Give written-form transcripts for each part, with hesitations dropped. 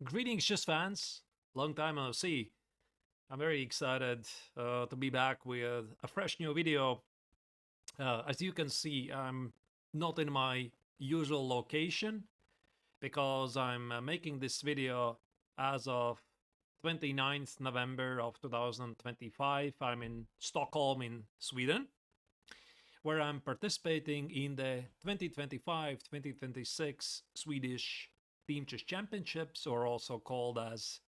Greetings, chess fans. Long time no see. I'm very excited to be back with a fresh new video. As you can see, I'm not in my usual location because I'm making this video as of 29th November of 2025. I'm in Stockholm in Sweden, where I'm participating in the 2025-2026 Swedish Team Chess Championships, or also called as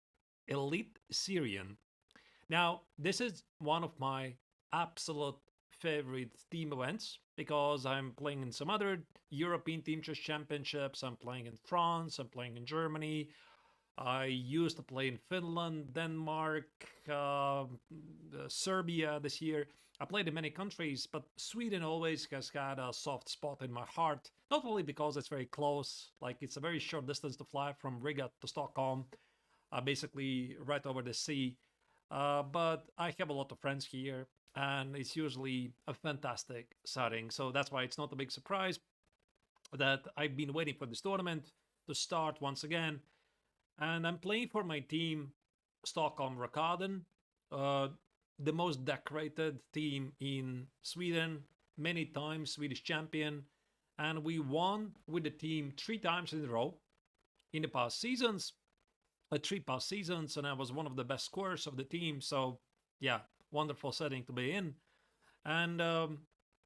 Elite Syrian. Now, this is one of my absolute favorite team events because I'm playing in some other European Team Chess Championships. I'm playing in France, I'm playing in Germany. I used to play in Finland, Denmark, Serbia this year. I played in many countries, but Sweden always has had a soft spot in my heart. Not only because it's very close, like it's a very short distance to fly from Riga to Stockholm, basically right over the sea. But I have a lot of friends here, and it's usually a fantastic setting. So that's why it's not a big surprise that I've been waiting for this tournament to start once again. And I'm playing for my team, Stockholm Rockaden, uh, the most decorated team in Sweden, many times Swedish champion. And we won with the team 3 times in a row in the past seasons, 3 past seasons, and I was one of the best scorers of the team. So, yeah, wonderful setting to be in. And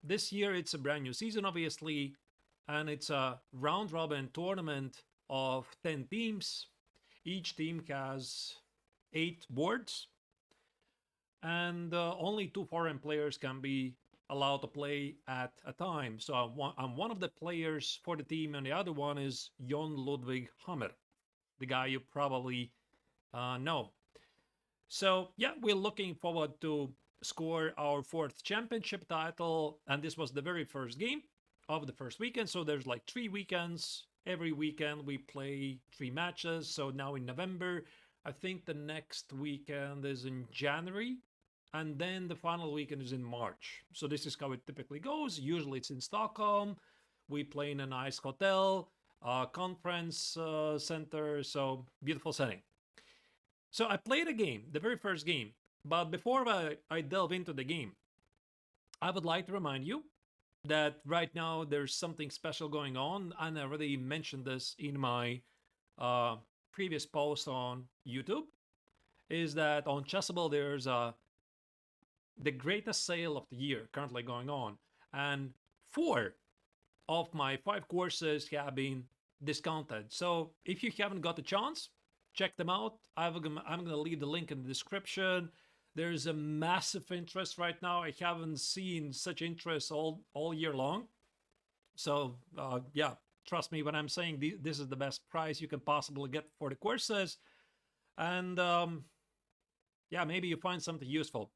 this year it's a brand new season, obviously, and it's a round robin tournament of 10 teams. Each team has 8 boards, and only 2 foreign players can be allowed to play at a time. So I'm one of the players for the team, and the other one is Jon Ludwig Hammer, the guy you probably know. So yeah, we're looking forward to score our 4th championship title, and this was the very first game of the first weekend. So there's like 3 weekends. Every weekend we play 3 matches. So now in November, I think the next weekend is in January, and then the final weekend is in March. So this is how it typically goes. Usually it's in Stockholm. We play in a nice hotel, conference center. So beautiful setting. So I played a game, the very first game. But before I delve into the game, I would like to remind you that right now there's something special going on. And I already mentioned this in my uh, previous post on YouTube. Is that on Chessable there's the greatest sale of the year currently going on. And 4 of my 5 courses have been discounted. So if you haven't got a chance, check them out. I'm going to leave the link in the description. There's a massive interest right now. I haven't seen such interest all year long. So yeah, trust me when I'm saying this is the best price you can possibly get for the courses. And yeah, maybe you find something useful.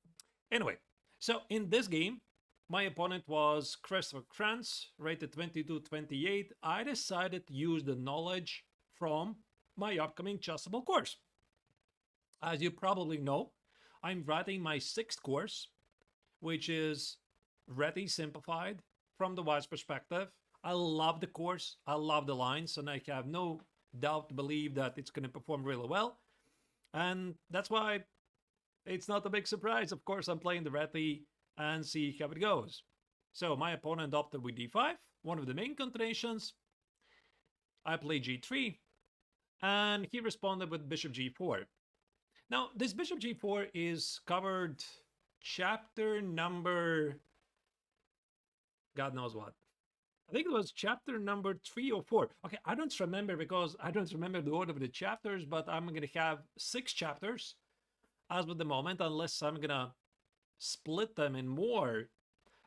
Anyway, so in this game, my opponent was Christopher Krantz, rated 22-28. I decided to use the knowledge from my upcoming Chessable course. As you probably know, I'm writing my 6th course, which is Reti Simplified from the White's perspective. I love the course, I love the lines, and I have no doubt to believe that it's going to perform really well. And that's why it's not a big surprise. Of course, I'm playing the Reti and see how it goes. So my opponent opted with d5, one of the main continuations. I played g3, and he responded with bishop g4. Now, this bishop g4 is covered chapter number... God knows what. I think it was chapter number 3 or 4. Okay, I don't remember because I don't remember the order of the chapters, but I'm going to have 6 chapters as of the moment, unless I'm going to split them in more.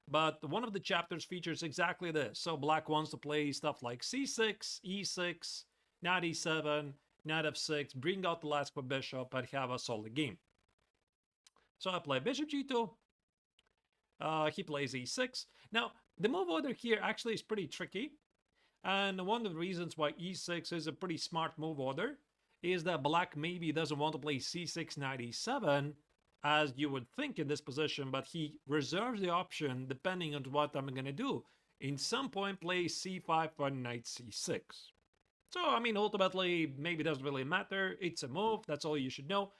But one of the chapters features exactly this. So black wants to play stuff like c6, e6, knight e7, knight f6, bring out the last bishop, and have a solid game. So I play bishop g2. He plays e6. Now, the move order here actually is pretty tricky. And one of the reasons why e6 is a pretty smart move order is that black maybe doesn't want to play c6, knight e7, as you would think in this position, but he reserves the option depending on what I'm going to do. In some point, play c5 for knight c6. So, I mean, ultimately, maybe it doesn't really matter. It's a move. That's all you should know.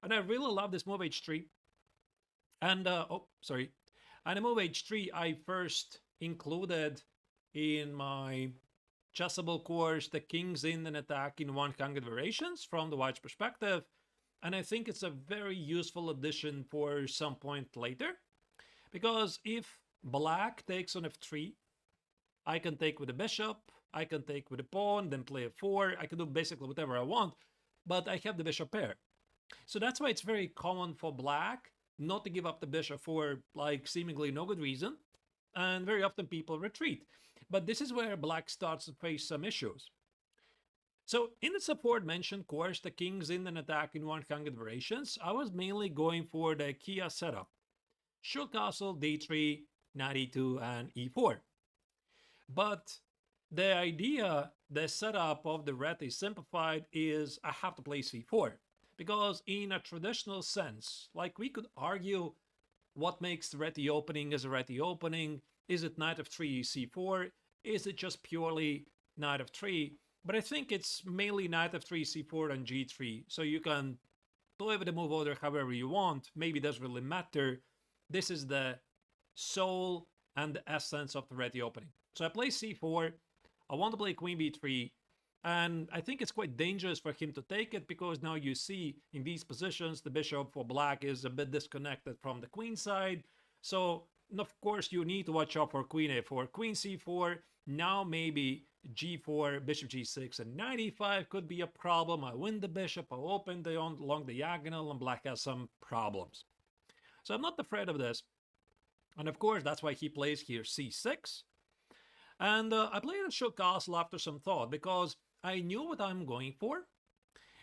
And I really love this move h3. And, oh, sorry. And the move h3 I first included in my Chessable course, the kings in an attack in 100 variations from the white's perspective. And I think it's a very useful addition for some point later. Because if black takes on f3, I can take with the bishop, I can take with the pawn, then play f4. I can do basically whatever I want, but I have the bishop pair. So that's why it's very common for black not to give up the bishop for like seemingly no good reason. And very often people retreat. But this is where black starts to face some issues. So in the aforementioned course, the kings in an attack in 100 variations, I was mainly going for the Kia setup. Should castle, d3, knight e2, and e4. But the idea, the setup of the Reti Simplified is I have to play c4. Because in a traditional sense, like we could argue what makes the Reti opening as a Reti opening. Is it knight f3, c4? Is it just purely knight f3? But I think it's mainly knight f3, c4, and g3. So you can play with the move order however you want. Maybe it doesn't really matter. This is the soul and the essence of the Reti opening. So I play c4. I want to play queen b3. And I think it's quite dangerous for him to take it because now you see in these positions the bishop for black is a bit disconnected from the queen side. So of course you need to watch out for queen a4, queen c4. Now maybe g4, bishop g6, and knight e5 could be a problem. I win the bishop, I open the along the diagonal, and black has some problems. So I'm not afraid of this. And of course that's why he plays here c6. And I played a should castle after some thought because I knew what I'm going for.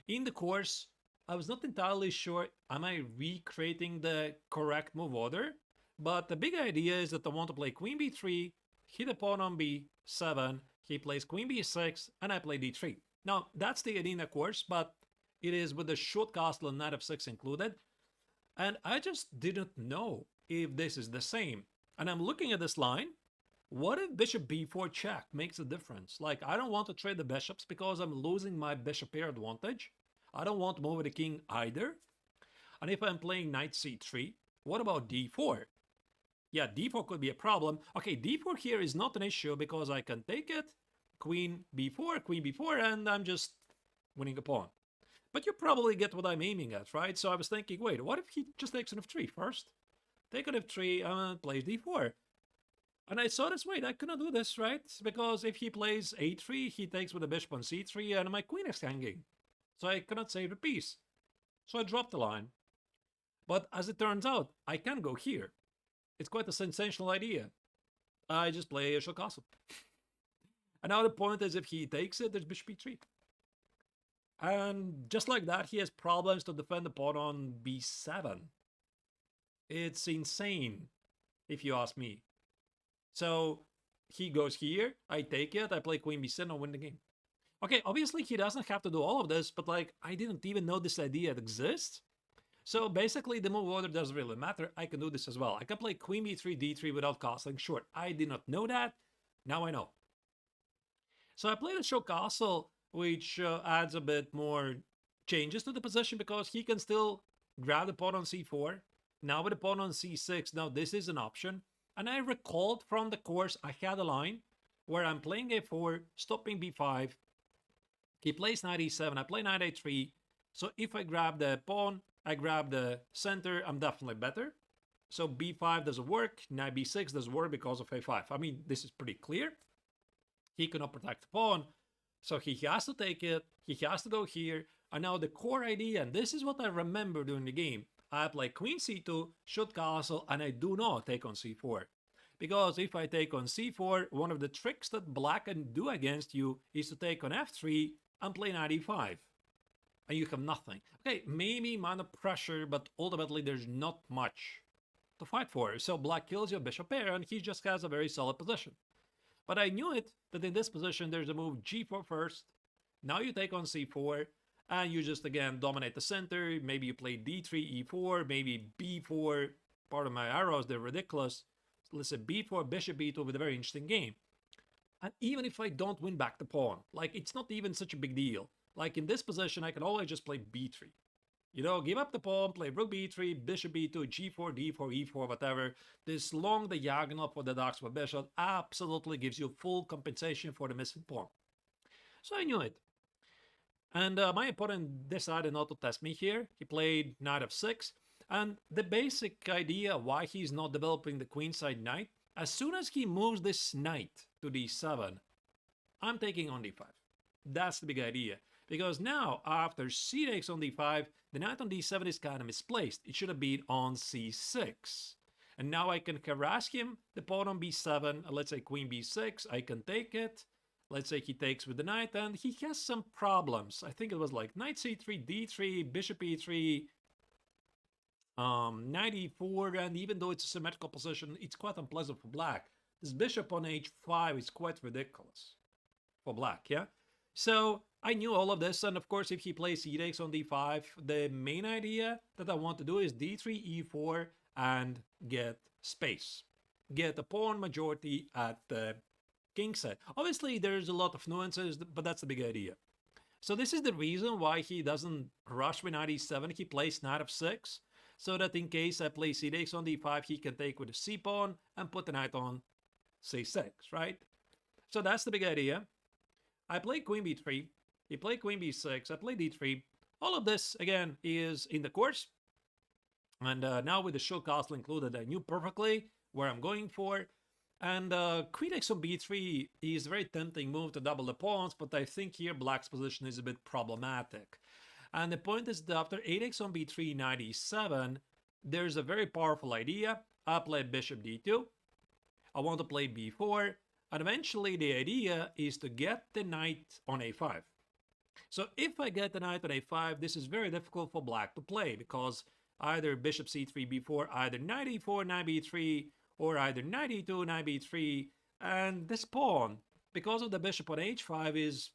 In the course, I was not entirely sure am I recreating the correct move order, but the big idea is that I want to play queen b3, hit a pawn on b7, he plays queen b6, and I play d3. Now, that's the idea in the course, but it is with the short castle and knight f6 included, and I just didn't know if this is the same. And I'm looking at this line. What if bishop b4 check makes a difference? Like, I don't want to trade the bishops because I'm losing my bishop pair advantage. I don't want to move the king either. And if I'm playing knight c3, what about d4? Yeah, d4 could be a problem. Okay, d4 here is not an issue because I can take it, queen b4, and I'm just winning a pawn. But you probably get what I'm aiming at, right? So I was thinking, wait, what if he just takes an f3 first? Take an f3 and plays d4. And I saw this, wait, I cannot do this, right? Because if he plays a3, he takes with the bishop on c3, and my queen is hanging. So I cannot save the piece. So I dropped the line. But as it turns out, I can go here. It's quite a sensational idea. I just play a should castle. And now the point is, if he takes it, there's bishop b3. And just like that, he has problems to defend the pawn on b7. It's insane, if you ask me. So he goes here, I take it, I play queen b7, I win the game. Okay, obviously he doesn't have to do all of this, but like, I didn't even know this idea exists. So basically the move order doesn't really matter, I can do this as well. I can play queen b3, d3 without castling, sure, I did not know that, now I know. So I played a should castle, which adds a bit more changes to the position because he can still grab the pawn on c4. Now with the pawn on c6, now this is an option. And I recalled from the course I had a line where I'm playing a4, stopping b5. He plays knight e7, I play knight a3. So if I grab the pawn, I grab the center, I'm definitely better. So b5 doesn't work, knight b6 doesn't work because of a5. I mean, this is pretty clear. He cannot protect the pawn, so he has to take it, he has to go here. And now the core idea, and this is what I remember during the game, I play queen c2, should castle, and I do not take on c4. Because if I take on c4, one of the tricks that black can do against you is to take on f3 and play knight e5. And you have nothing. Okay, maybe minor pressure, but ultimately there's not much to fight for. So black kills your bishop pair, and he just has a very solid position. But I knew it, that in this position there's a move g4 first. Now you take on c4, and you just, again, dominate the center. Maybe you play d3, e4, maybe b4. Part of my arrows, they're ridiculous. So let's say b4, bishop b2 with a very interesting game. And even if I don't win back the pawn, like it's not even such a big deal. Like in this position, I can always just play b3. You know, give up the pawn, play rook b3, bishop b2, g4, d4, e4, whatever. This long diagonal for the dark square bishop absolutely gives you full compensation for the missing pawn. So I knew it. And my opponent decided not to test me here. He played knight f6. And the basic idea why he's not developing the queenside knight, as soon as he moves this knight to d7, I'm taking on d5. That's the big idea. Because now, after c takes on d5, the knight on d7 is kind of misplaced. It should have been on c6. And now I can harass him, the pawn on b7, let's say queen b6, I can take it. Let's say he takes with the knight, and he has some problems. I think it was like knight c3, d3, bishop e3, knight e4, and even though it's a symmetrical position, it's quite unpleasant for black. This bishop on h5 is quite ridiculous for black, yeah? So I knew all of this, and of course if he plays e takes on d5, the main idea that I want to do is d3, e4, and get space. Get a pawn majority at the king set. Obviously, there's a lot of nuances, but that's the big idea. So this is the reason why he doesn't rush with knight e7. He plays knight f6, so that in case I play c takes on d5, he can take with the c pawn and put the knight on c6, right? So that's the big idea. I play queen b3, he played queen b6, I play d3. All of this, again, is in the course. And now with the show castle included, I knew perfectly where I'm going for. And queen takes on b3 is a very tempting move to double the pawns, but I think here black's position is a bit problematic. And the point is that after a takes on b3, knight e7, there's a very powerful idea. I play bishop d2. I want to play b4. And eventually the idea is to get the knight on a5. So if I get the knight on a5, this is very difficult for black to play, because either bishop c3, b4, either knight e4, knight b3, or either knight e2, knight b3, and this pawn, because of the bishop on h5, is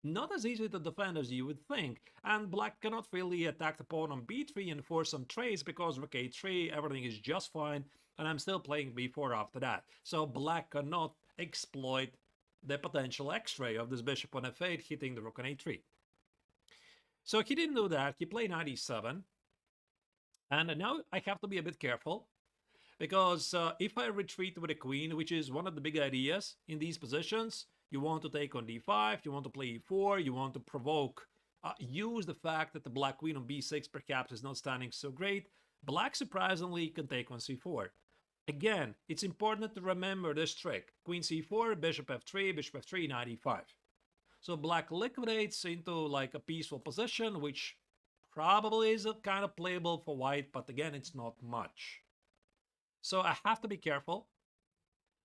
not as easy to defend as you would think, and black cannot really attack the pawn on b3 and force some trades, because rook a3, everything is just fine, and I'm still playing b4 after that. So black cannot exploit the potential x-ray of this bishop on f8 hitting the rook on a3. So he didn't do that, he played knight e7, and now I have to be a bit careful, because if I retreat with a queen, which is one of the big ideas in these positions, you want to take on d5, you want to play e4, you want to provoke, use the fact that the black queen on b6 perhaps is not standing so great. Black surprisingly can take on c4. Again, it's important to remember this trick. Queen c4, bishop f3, bishop f3, knight e5. So black liquidates into like a peaceful position, which probably is kind of playable for white, but again, it's not much. So I have to be careful.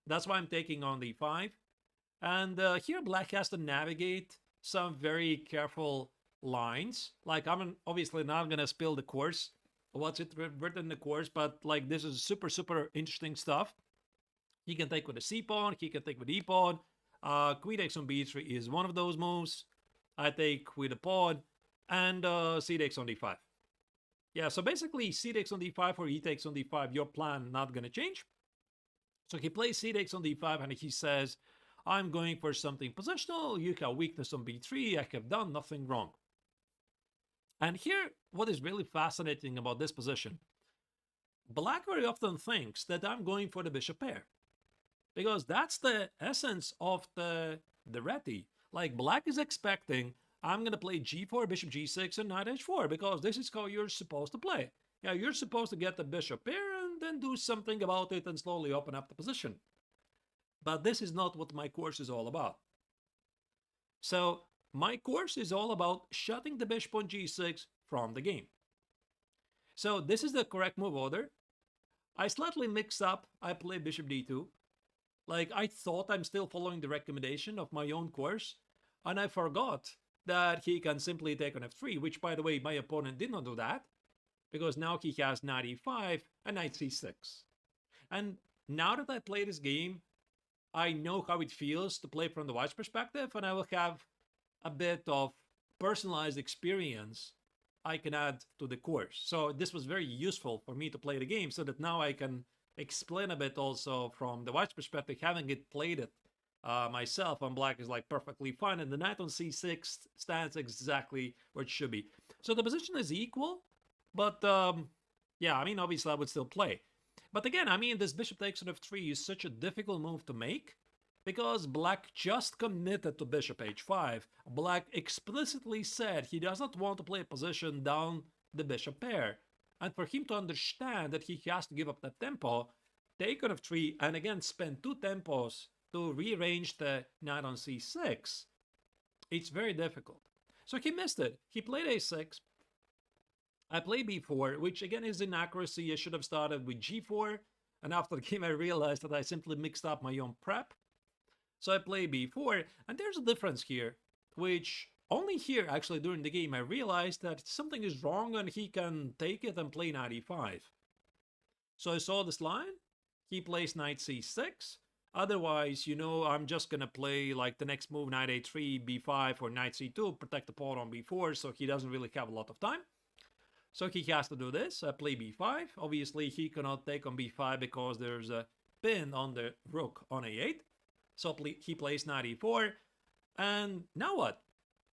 That's why I'm taking on d5. And here black has to navigate some very careful lines. Like I'm obviously not going to spill the course, what's it written in the course, but like this is super, super interesting stuff. He can take with a c pawn, he can take with e pawn. Queen takes on b3 is one of those moves. I take with a pawn, and c takes on d5. Yeah, so basically c takes on d5 or e takes on d5, your plan not gonna change. So he plays c takes on d5 and he says, I'm going for something positional, you have weakness on b3, I have done nothing wrong. And here, what is really fascinating about this position, black very often thinks that I'm going for the bishop pair, because that's the essence of the Reti. Like black is expecting, I'm going to play g4, bishop g6, and knight h4, because this is how you're supposed to play. Yeah, you're supposed to get the bishop here and then do something about it and slowly open up the position. But this is not what my course is all about. So my course is all about shutting the bishop on g6 from the game. So this is the correct move order. I slightly mix up, I play bishop d2. Like I thought I'm still following the recommendation of my own course, and I forgot that he can simply take on f3, which by the way, my opponent did not do that, because now he has knight e5 and knight c6. And now that I play this game, I know how it feels to play from the white's perspective, and I will have a bit of personalized experience I can add to the course. So this was very useful for me to play the game, so that now I can explain a bit also from the white's perspective, having it played it myself, and black is like perfectly fine, and the knight on c6 stands exactly where it should be. So the position is equal, but yeah, I mean, obviously I would still play. But again, I mean, this bishop takes on f3 is such a difficult move to make because black just committed to bishop h5. Black explicitly said he does not want to play a position down the bishop pair. And for him to understand that he has to give up that tempo, take on f3 and again spend 2 tempos to rearrange the knight on c6, it's very difficult. So he missed it. He played a6. I played b4, which again is inaccuracy. I should have started with g4. And after the game, I realized that I simply mixed up my own prep. So I play b4, and there's a difference here, which only here actually during the game I realized that something is wrong and he can take it and play knight e5. So I saw this line, he plays knight c6. Otherwise, you know, I'm just gonna play like the next move, knight a3, b5, or knight c2, protect the pawn on b4, so he doesn't really have a lot of time. So he has to do this, play b5. Obviously, he cannot take on b5 because there's a pin on the rook on a8. So he plays knight e4. And now what?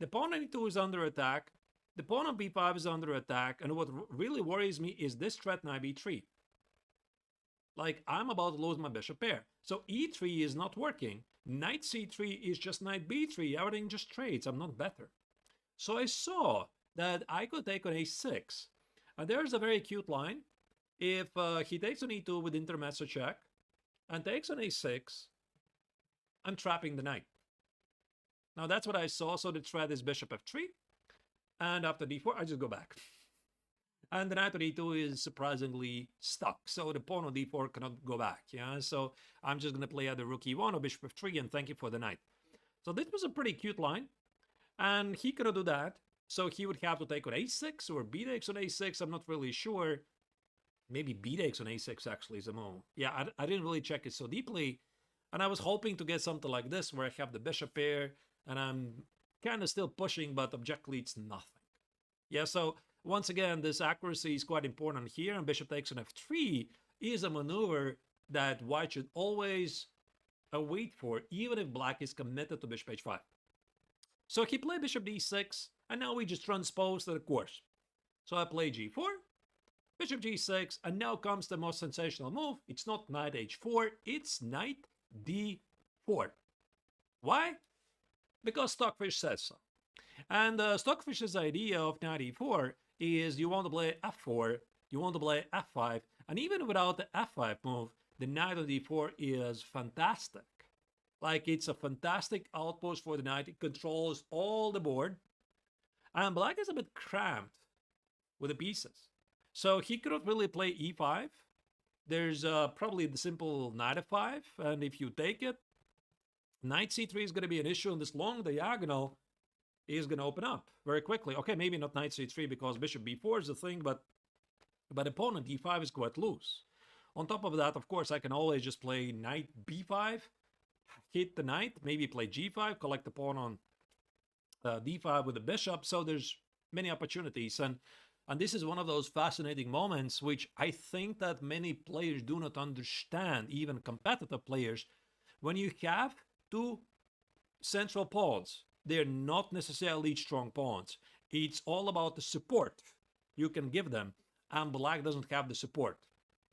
The pawn on e2 is under attack. The pawn on b5 is under attack. And what really worries me is this threat knight b3. Like, I'm about to lose my bishop pair. So e3 is not working. Knight c3 is just knight b3. Everything just trades. I'm not better. So I saw that I could take on a6. And there's a very cute line. If he takes on e2 with intermezzo check and takes on a6, I'm trapping the knight. Now that's what I saw. So the threat is bishop f3. And after d4, I just go back. And the knight on e2 is surprisingly stuck. So the pawn on d4 cannot go back. Yeah, so I'm just going to play either rook e1 or bishop f3 and thank you for the knight. So this was a pretty cute line. And he cannot do that. So he would have to take on a6 or b takes on a6. I'm not really sure. Maybe b takes on a6 actually is a move. Yeah, I didn't really check it so deeply. And I was hoping to get something like this where I have the bishop pair and I'm kind of still pushing, but objectively it's nothing. Yeah, so once again, this accuracy is quite important here, and bishop takes on f3 is a maneuver that white should always wait for, even if black is committed to bishop h5. So he played bishop d6, and now we just transpose the course. So I play g4, bishop g6, and now comes the most sensational move. It's not knight h4, it's knight d4. Why? Because Stockfish says so. And Stockfish's idea of knight e4 is you want to play f4, you want to play f5, and even without the f5 move, the knight on d4 is fantastic. Like, it's a fantastic outpost for the knight. It controls all the board. And black is a bit cramped with the pieces. So he could not really play e5. There's probably the simple knight f5, and if you take it, knight c3 is going to be an issue, and this long diagonal is going to open up very quickly. Okay, maybe not knight c3 because bishop b4 is the thing, but opponent e5 is quite loose. On top of that, of course, I can always just play knight b5, hit the knight, maybe play g5, collect the pawn on d5 with the bishop. So there's many opportunities. And this is one of those fascinating moments which I think that many players do not understand, even competitive players. When you have two central pawns, they're not necessarily strong pawns. It's all about the support you can give them, and black doesn't have the support.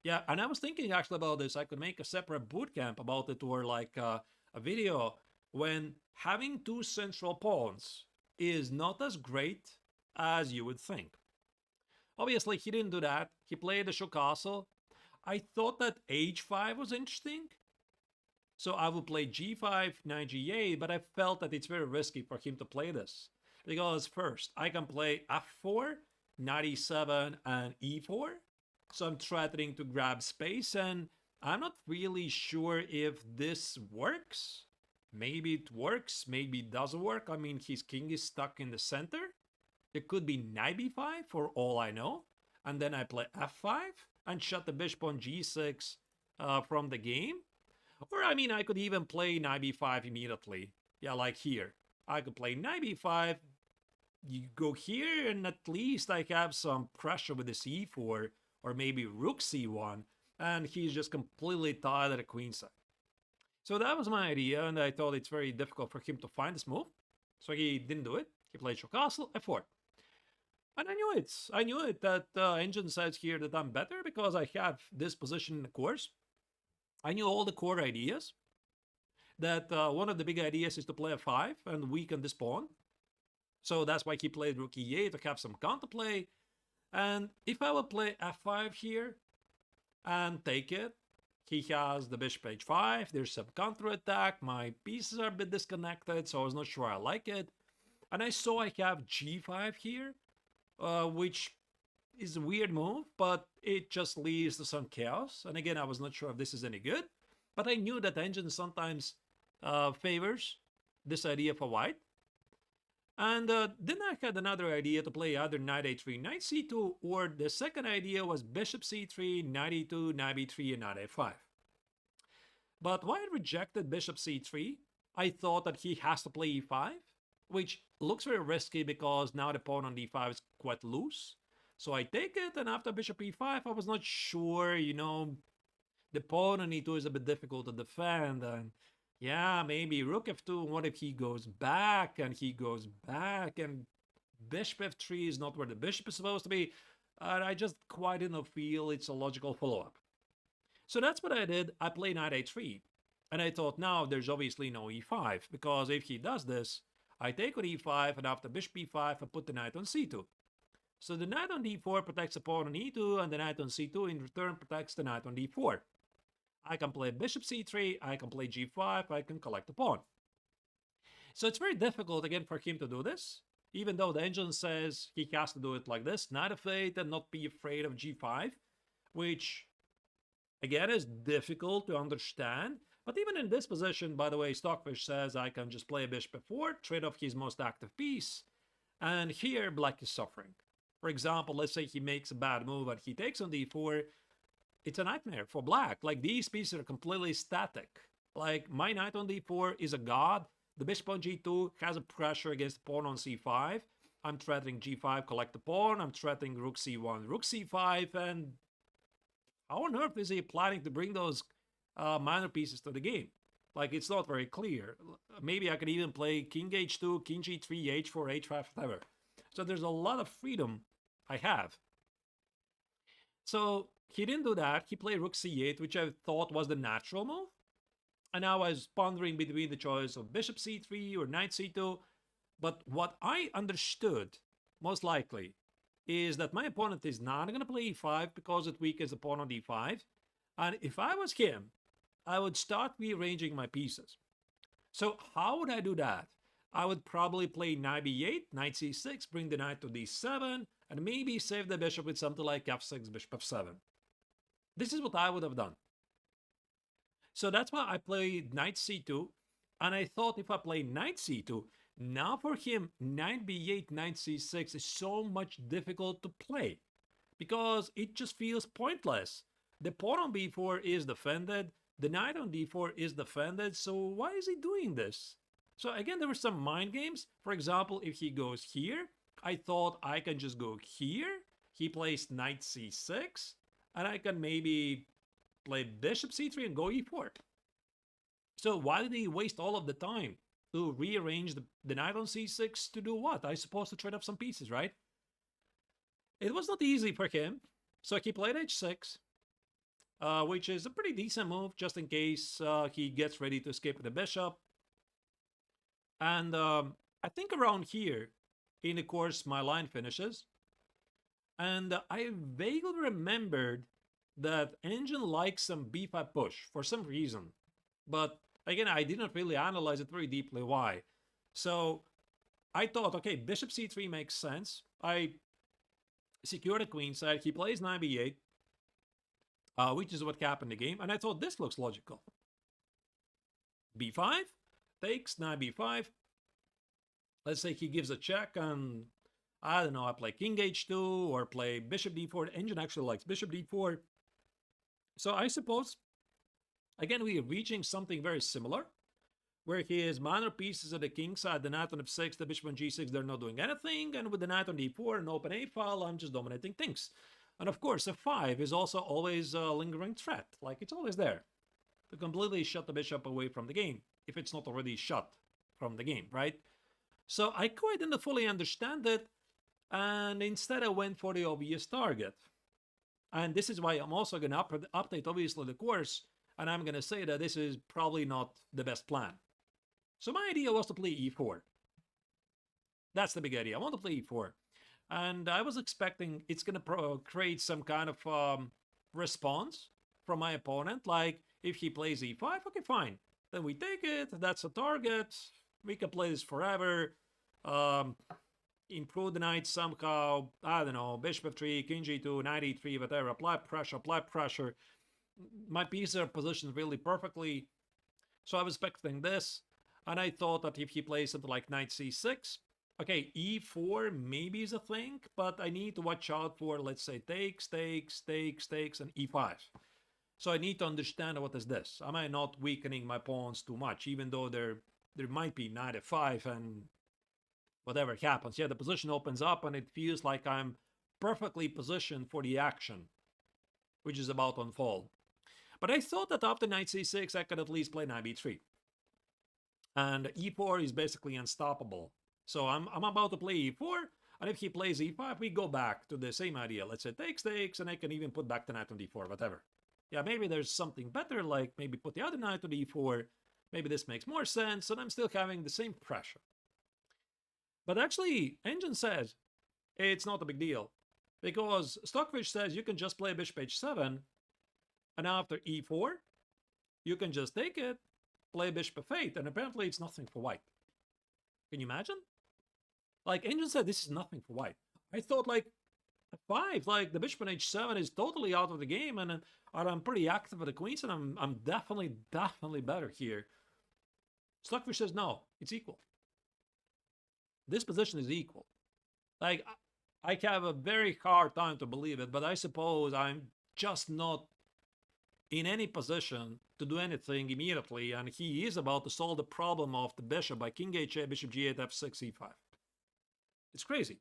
Yeah, and I was thinking actually about this. I could make a separate bootcamp about it, or like a video when having two central pawns is not as great as you would think. Obviously, he didn't do that. He played the show castle. I thought that h5 was interesting. So I would play g5, knight g8, but I felt that it's very risky for him to play this. Because first, I can play f4, knight e7, and e4. So I'm threatening to grab space, and I'm not really sure if this works. Maybe it works, maybe it doesn't work. I mean, his king is stuck in the center. It could be knight b5 for all I know. And then I play f5 and shut the bishop on g6 from the game. Or, I mean, I could even play knight b5 immediately. Yeah, like here. I could play knight b5, you go here, and at least I have some pressure with the c4, or maybe rook c1, and he's just completely tied at the queen side. So that was my idea, and I thought it's very difficult for him to find this move. So he didn't do it. He played show castle, f4. And I knew it. I knew it that Engine says here that I'm better because I have this position in the course. I knew all the core ideas. That one of the big ideas is to play f5 and weaken this pawn. So that's why he played rook e8 to have some counterplay. And if I would play f5 here and take it, he has the bishop h5. There's some counterattack. My pieces are a bit disconnected, so I was not sure I like it. And I saw I have g5 here, which is a weird move, but it just leads to some chaos. And again, I was not sure if this is any good, but I knew that Engine sometimes favors this idea for white. And then I had another idea to play either knight a3, knight c2, or the second idea was bishop c3, knight e2, knight b3, and knight a5. But why I rejected bishop c3, I thought that he has to play e5, which looks very risky because now the pawn on d5 is quite loose. So I take it, and after bishop e5, I was not sure, the pawn on e2 is a bit difficult to defend, and yeah, maybe rook f2, what if he goes back, and bishop f3 is not where the bishop is supposed to be, and I just quite didn't feel it's a logical follow-up. So that's what I did. I played knight a3, and I thought now there's obviously no e5, because if he does this, I take on e5, and after bishop e5, I put the knight on c2. So the knight on d4 protects the pawn on e2, and the knight on c2 in return protects the knight on d4. I can play bishop c3, I can play g5, I can collect the pawn. So it's very difficult again for him to do this, even though the engine says he has to do it like this, knight f8 and not be afraid of g5, which again is difficult to understand. But even in this position, by the way, Stockfish says I can just play bishop f4, trade off his most active piece, and here black is suffering. For example, let's say he makes a bad move and he takes on d4, it's a nightmare for black. Like, these pieces are completely static. Like, my knight on d4 is a god. The bishop on g2 has a pressure against the pawn on c5. I'm threatening g5, collect the pawn. I'm threatening rook c1, rook c5. And how on earth is he planning to bring those minor pieces to the game? Like, it's not very clear. Maybe I could even play king h2, king g3, h4, h5, whatever. So there's a lot of freedom I have. So he didn't do that. He played rook c8, which I thought was the natural move. And now I was pondering between the choice of bishop c3 or knight c2. But what I understood, most likely, is that my opponent is not going to play e5 because it weakens the pawn on d5. And if I was him, I would start rearranging my pieces. So how would I do that? I would probably play knight b8, knight c6, bring the knight to d7, and maybe save the bishop with something like f6, bishop f7. This is what I would have done. So that's why I played knight c2, and I thought if I play knight c2, now for him, knight b8, knight c6 is so much difficult to play, because it just feels pointless. The pawn on b4 is defended, the knight on d4 is defended, so why is he doing this? So again, there were some mind games. For example, if he goes here, I thought I can just go here. He plays knight c6, and I can maybe play bishop c3 and go e4. So why did he waste all of the time to rearrange the knight on c6 to do what? I suppose to trade up some pieces, right? It was not easy for him. So he played h6, which is a pretty decent move, just in case he gets ready to escape with the bishop. And I think around here, in the course, my line finishes. And I vaguely remembered that Engine likes some b5 push for some reason. But again, I didn't really analyze it very deeply why. So I thought, okay, bishop c3 makes sense. I secure the queen side. He plays knight b8, which is what happened in the game. And I thought this looks logical. b5 takes, knight b5. Let's say he gives a check, and I don't know, I play king h2 or play bishop d4. The Engine actually likes bishop d4. So I suppose, again, we are reaching something very similar, where his minor pieces at the king side, the knight on f6, the bishop on g6, they're not doing anything, and with the knight on d4 and open a file, I'm just dominating things. And of course, f5 is also always a lingering threat, like it's always there. to completely shut the bishop away from the game, if it's not already shut from the game, right? So I quite didn't fully understand it, and instead I went for the obvious target. And this is why I'm also going to update, obviously, the course, and I'm going to say that this is probably not the best plan. So my idea was to play e4. That's the big idea. I want to play e4. And I was expecting it's going to create some kind of response from my opponent. Like, if he plays e5, okay, fine. Then we take it. That's a target. We can play this forever. Improve the knight somehow. I don't know. Bishop f3, king g2, knight e3, whatever. Apply pressure, apply pressure. My pieces are positioned really perfectly. So I was expecting this. And I thought that if he plays something like knight c6, okay, e4 maybe is a thing, but I need to watch out for, let's say, takes, takes, takes, takes, and e5. So I need to understand what is this. Am I not weakening my pawns too much, even though there might be knight f5 and whatever happens. Yeah, the position opens up and it feels like I'm perfectly positioned for the action, which is about to unfold. But I thought that after knight c6, I could at least play knight b3. And e4 is basically unstoppable. So I'm about to play e4, and if he plays e5, we go back to the same idea. Let's say takes, takes, and I can even put back the knight on d4, whatever. Yeah, maybe there's something better, like maybe put the other knight to d4. Maybe this makes more sense, and I'm still having the same pressure. But actually, Engine says it's not a big deal, because Stockfish says you can just play bishop h7, and after e4, you can just take it, play bishop f8, and apparently it's nothing for white. Can you imagine? Like, Engine said this is nothing for white. I thought, like, f5, like, the bishop on h7 is totally out of the game, and I'm pretty active with the queens, and I'm definitely better here. Stockfish says no, it's equal. This position is equal. Like, I have a very hard time to believe it, but I suppose I'm just not in any position to do anything immediately, and he is about to solve the problem of the bishop by king h8, bishop g8, f6, e5. It's crazy.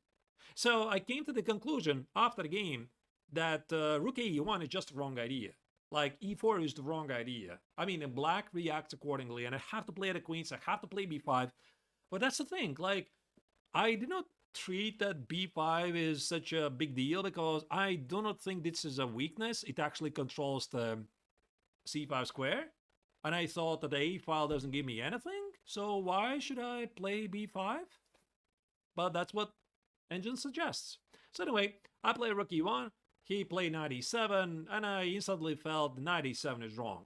So I came to the conclusion after the game that rook e1 is just the wrong idea. Like, e4 is the wrong idea. I mean, black reacts accordingly, and I have to play the queens, I have to play b5. But that's the thing, like, I did not treat that b5 is such a big deal because I do not think this is a weakness. It actually controls the c5 square, and I thought that the a file doesn't give me anything, so why should I play b5? But that's what Engine suggests. So anyway, I play rook e1, he played knight e7, and I instantly felt the knight e7 is wrong.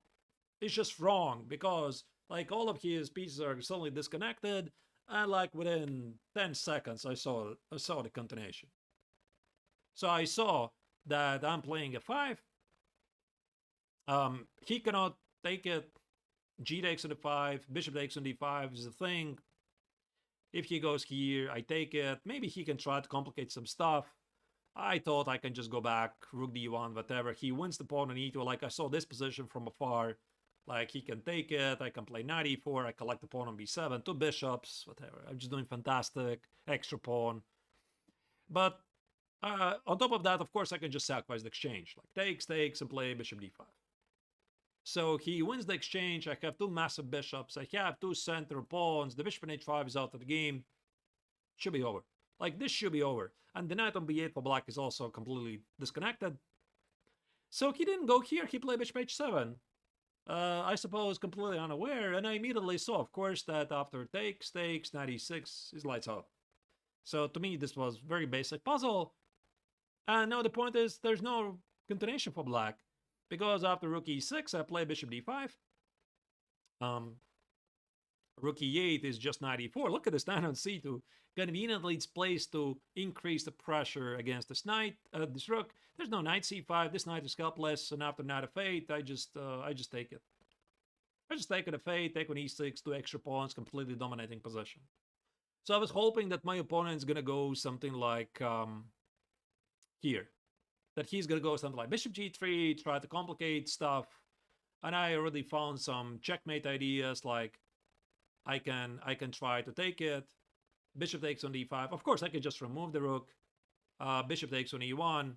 It's just wrong because, like, all of his pieces are suddenly disconnected, and like within 10 seconds I saw the continuation. So I saw that I'm playing f5. He cannot take it. G takes on d5, bishop takes on d5 is the thing. If he goes here, I take it. Maybe he can try to complicate some stuff. I thought I can just go back, rook d1, whatever. He wins the pawn on e2. Like, I saw this position from afar. Like, he can take it. I can play knight e4. I collect the pawn on b7. Two bishops, whatever. I'm just doing fantastic. Extra pawn. But on top of that, of course, I can just sacrifice the exchange. Like, takes, takes, and play bishop d5. So he wins the exchange. I have two massive bishops. I have two center pawns. The bishop on h5 is out of the game. Should be over. Like, this should be over. And the knight on b8 for black is also completely disconnected. So he didn't go here. He played bishop h7. I suppose completely unaware. And I immediately saw, of course, that after takes, takes, knight e6 is lights out. So to me, this was very basic puzzle. And now the point is, there's no continuation for black. Because after rook e6, I play bishop d5. Rook e8 is just knight e4. Look at this knight on c2. Conveniently, it's placed to increase the pressure against this knight, this rook. There's no knight c5. This knight is helpless, and after knight f8, I just take it. I just take it f8, take on e6, two extra pawns, completely dominating position. So I was hoping that my opponent is gonna go something like here. That he's gonna go something like bishop g3, try to complicate stuff. And I already found some checkmate ideas, like I can try to take it. Bishop takes on d5. Of course, I can just remove the rook. Bishop takes on e1,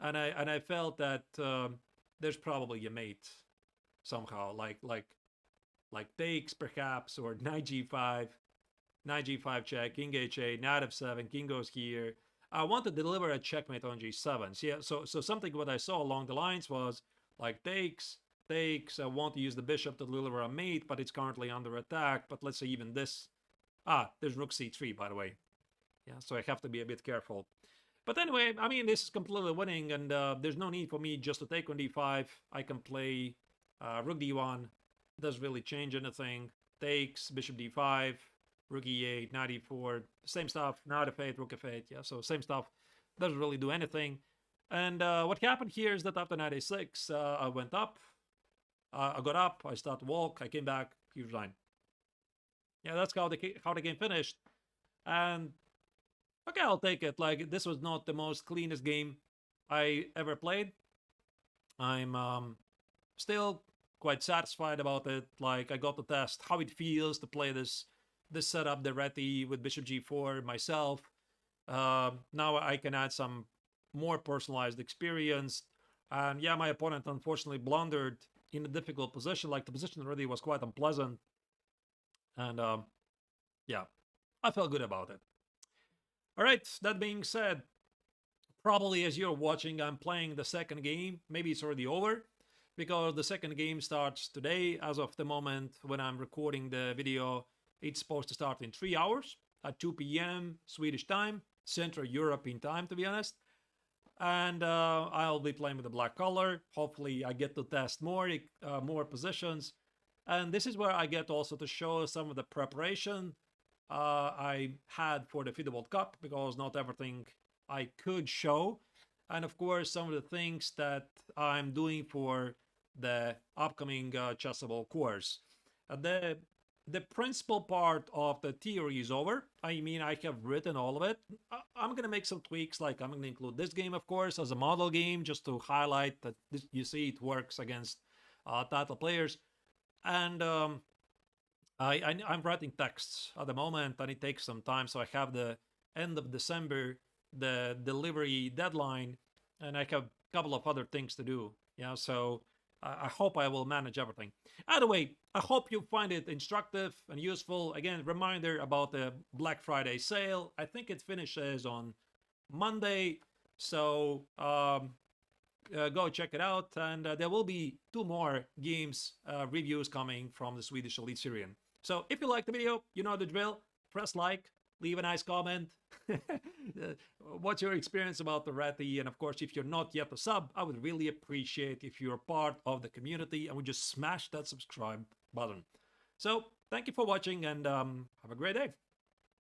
and I felt that there's probably a mate. somehow, like takes perhaps, or knight g5 check, king h8, knight f7, king goes here. I want to deliver a checkmate on g7. So yeah, so something what I saw along the lines was like takes. I want to use the bishop to deliver a mate, but it's currently under attack. But let's say even this. There's rook c3, by the way. Yeah, so I have to be a bit careful. But anyway, I mean, this is completely winning, and there's no need for me just to take on d5. I can play rook d1. Doesn't really change anything. Takes, bishop d5, rook e8, knight e4. Same stuff, knight f8, rook f8. Yeah, so same stuff. Doesn't really do anything. And what happened here is that after knight a6, I went up. I got up, I started to walk, I came back, he resigned. Yeah, that's how the game finished. And okay, I'll take it. Like, this was not the most cleanest game I ever played. I'm still quite satisfied about it. Like, I got to test how it feels to play this setup, the Reti with bishop g4 myself. Now I can add some more personalized experience. And yeah, my opponent unfortunately blundered in a difficult position. Like, the position already was quite unpleasant. And yeah, I felt good about it. All right, that being said, probably as you're watching, I'm playing the second game. Maybe it's already over, because the second game starts today. As of the moment when I'm recording the video, it's supposed to start in 3 hours at 2 p.m. Swedish time, Central European time, to be honest. And I'll be playing with the black color. Hopefully I get to test more positions. And this is where I get also to show some of the preparation I had for the FIDE World Cup, because not everything I could show. And of course, some of the things that I'm doing for the upcoming Chessable course. The principal part of the theory is over. I mean, I have written all of it. I'm going to make some tweaks, like I'm going to include this game, of course, as a model game, just to highlight that you see it works against title players. And I'm writing texts at the moment, and it takes some time. So I have the end of December, the delivery deadline, and I have a couple of other things to do. Yeah, so I hope I will manage everything. Either way, I hope you find it instructive and useful. Again, reminder about the Black Friday sale. I think it finishes on Monday, so go check it out. And there will be 2 more games reviews coming from the Swedish Elite Syrian. So if you like the video, you know the drill. Press like, leave a nice comment. What's your experience about the Reti? And of course, if you're not yet a sub, I would really appreciate if you're part of the community and would just smash that subscribe button. So thank you for watching, and have a great day.